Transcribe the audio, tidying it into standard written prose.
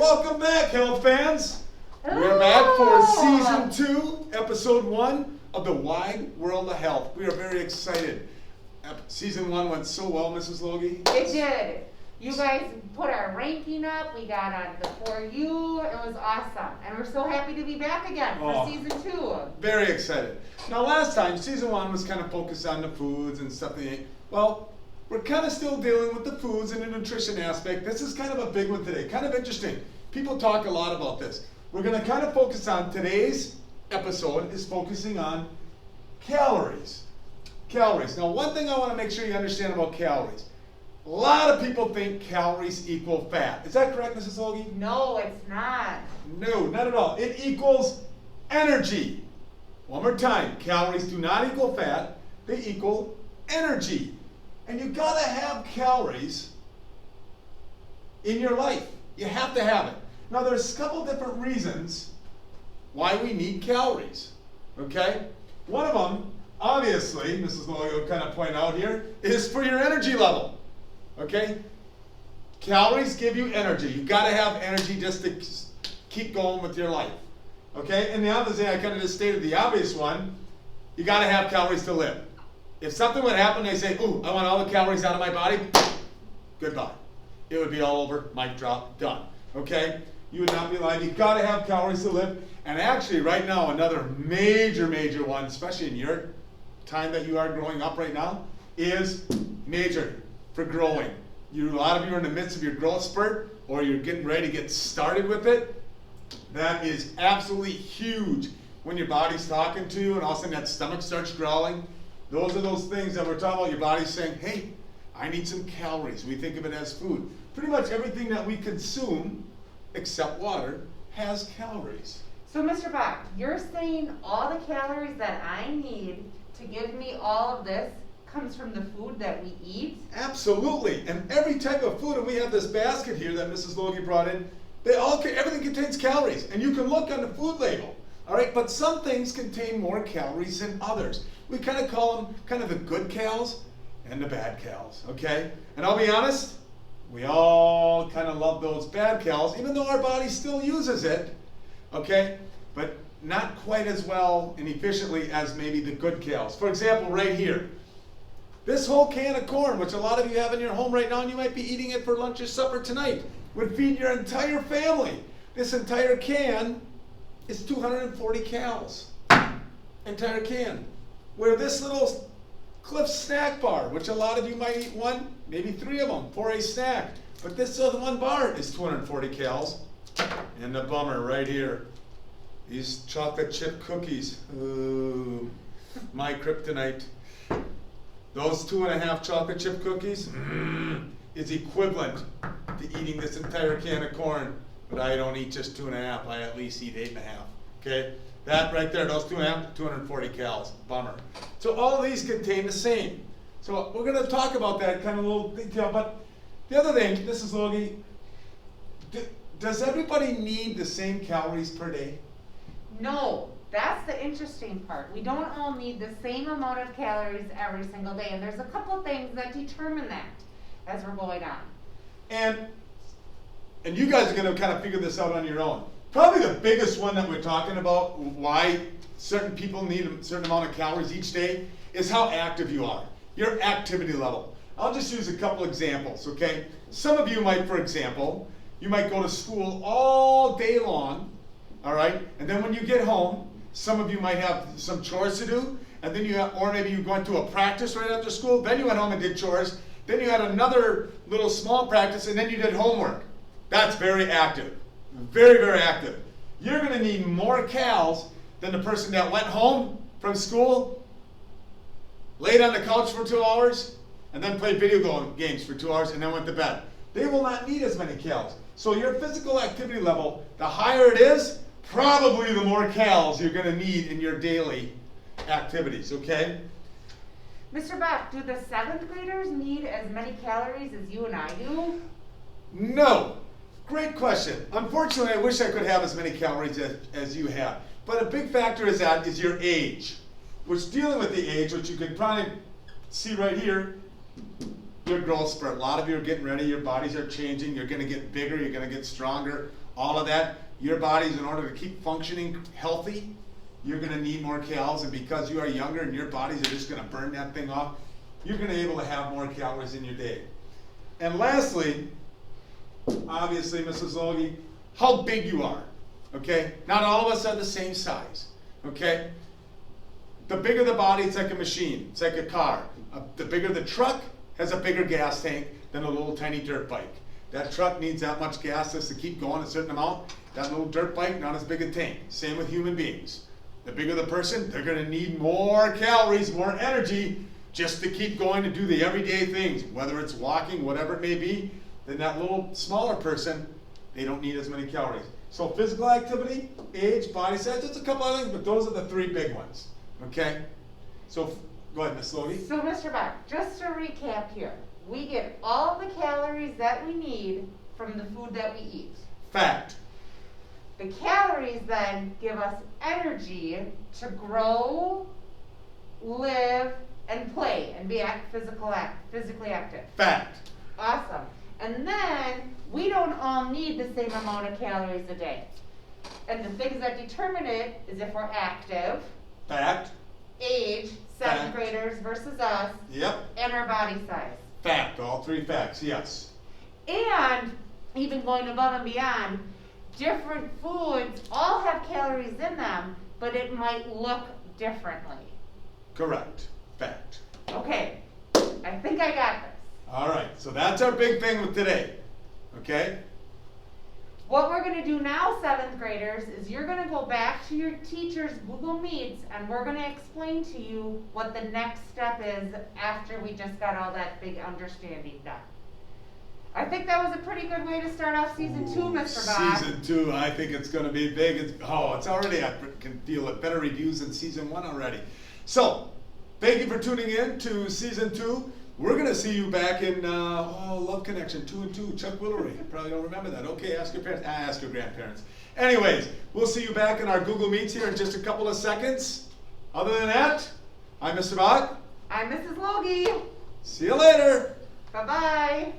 welcome back, health fans. We're back for season 2, episode 1 of the Wide World of Health. We are very excited. Season 1 went so well, Mrs. Logie. It did. You guys put our ranking up. We got on the For You. It was awesome. And we're so happy to be back again for season 2. Very excited. Now, last time, season 1 was kind of focused on the foods and stuff they ate. Well, we're kind of still dealing with the foods and the nutrition aspect. This is kind of a big one today. Kind of interesting. People talk a lot about this. We're going to kind of focus on today's episode is focusing on calories. Calories. Now, one thing I want to make sure you understand about calories. A lot of people think calories equal fat. Is that correct, Mrs. Logie? No, it's not. No, not at all. It equals energy. One more time. Calories do not equal fat. They equal energy. And you gotta have calories in your life. You have to have it. Now there's a couple different reasons why we need calories. Okay? One of them, obviously, Mrs. Logie will kind of point out here, is for your energy level. Okay? Calories give you energy. You gotta have energy just to keep going with your life. Okay? And the other thing, I kind of just stated the obvious one, you gotta have calories to live. If something would happen, they say, ooh, I want all the calories out of my body, goodbye. It would be all over, mic drop, done. Okay? You would not be alive. You've got to have calories to live. And actually, right now, another major one, especially in your time that you are growing up right now, is major for growing. A lot of you are in the midst of your growth spurt, or you're getting ready to get started with it. That is absolutely huge when your body's talking to you and all of a sudden that stomach starts growling. Those are those things that we're talking about. Your body's saying, hey, I need some calories. We think of it as food. Pretty much everything that we consume, except water, has calories. So, Mr. Bach, you're saying all the calories that I need to give me all of this comes from the food that we eat? Absolutely. And every type of food, and we have this basket here that Mrs. Logie brought in, everything contains calories. And you can look on the food label. All right, but some things contain more calories than others. We kind of call them kind of the good calories and the bad calories, okay? And I'll be honest, we all kind of love those bad calories, even though our body still uses it, okay? But not quite as well and efficiently as maybe the good calories. For example, right here, this whole can of corn, which a lot of you have in your home right now, and you might be eating it for lunch or supper tonight, would feed your entire family. This entire can is 240 calories. Entire can. Where this little Cliff snack bar, which a lot of you might eat one, maybe 3 of them for a snack. But this other one bar is 240 calories. And the bummer right here, these chocolate chip cookies. Ooh, my kryptonite. Those 2.5 chocolate chip cookies is equivalent to eating this entire can of corn. But I don't eat just 2.5, I at least eat 8.5, okay? That right there, those 2.5, 240 calories, bummer. So all of these contain the same. So we're gonna talk about that kind of little detail, but the other thing, Mrs. Logie, does everybody need the same calories per day? No, that's the interesting part. We don't all need the same amount of calories every single day, and there's a couple things that determine that as we're going on. And you guys are going to kind of figure this out on your own. Probably the biggest one that we're talking about, why certain people need a certain amount of calories each day, is how active you are, your activity level. I'll just use a couple examples, okay? Some of you might, for example, you might go to school all day long, all right? And then when you get home, some of you might have some chores to do, and then or maybe you went to a practice right after school, then you went home and did chores, then you had another little small practice, and then you did homework. That's very active. Very, very active. You're going to need more calories than the person that went home from school, laid on the couch for 2 hours, and then played video games for 2 hours and then went to bed. They will not need as many calories. So your physical activity level, the higher it is, probably the more calories you're going to need in your daily activities, okay? Mr. Bach, do the 7th graders need as many calories as you and I do? No. Great question. Unfortunately, I wish I could have as many calories as you have. But a big factor is your age. Which, dealing with the age, which you can probably see right here, your growth spurt. A lot of you are getting ready, your bodies are changing, you're going to get bigger, you're going to get stronger. all of that. Your body's, in order to keep functioning healthy, you're gonna need more calories, and because you are younger and your bodies are just gonna burn that thing off, you're gonna be able to have more calories in your day. And lastly, obviously, Mrs. Logie, how big you are, okay? Not all of us are the same size, okay? The bigger the body, it's like a machine, it's like a car. The bigger the truck has a bigger gas tank than a little tiny dirt bike. That truck needs that much gas just to keep going a certain amount. That little dirt bike, not as big a tank. Same with human beings. The bigger the person, they're gonna need more calories, more energy, just to keep going to do the everyday things, whether it's walking, whatever it may be. Then that little smaller person, they don't need as many calories. So physical activity, age, body size, just a couple other things, but those are the three big ones, okay? So go ahead, Ms. Logie. So Mr. Bach, just to recap here, we get all the calories that we need from the food that we eat. Fact. The calories then give us energy to grow, live, and play, and be physically active. Fact. Awesome. And then, we don't all need the same amount of calories a day. And the things that determine it is if we're active, Fact. age, 7th Fact. graders versus us, Yep. and our body size. Fact. All three facts, yes. And, even going above and beyond, different foods all have calories in them, but it might look differently. Correct. Fact. Okay, I think I got this. All right, so that's our big thing with today, okay? What we're gonna do now, 7th graders, is you're gonna go back to your teacher's Google Meets and we're gonna explain to you what the next step is after we just got all that big understanding done. I think that was a pretty good way to start off season 2, Mr. Bob. Season 2, I think it's gonna be big. It's already, I can feel it, better reviews than season 1 already. So, thank you for tuning in to season 2. We're gonna see you back in, Love Connection 2 and 2, Chuck Willery. You probably don't remember that. Okay, ask your parents, ask your grandparents. Anyways, we'll see you back in our Google Meets here in just a couple of seconds. Other than that, I'm Mr. Bach. I'm Mrs. Logie. See you later. Bye-bye.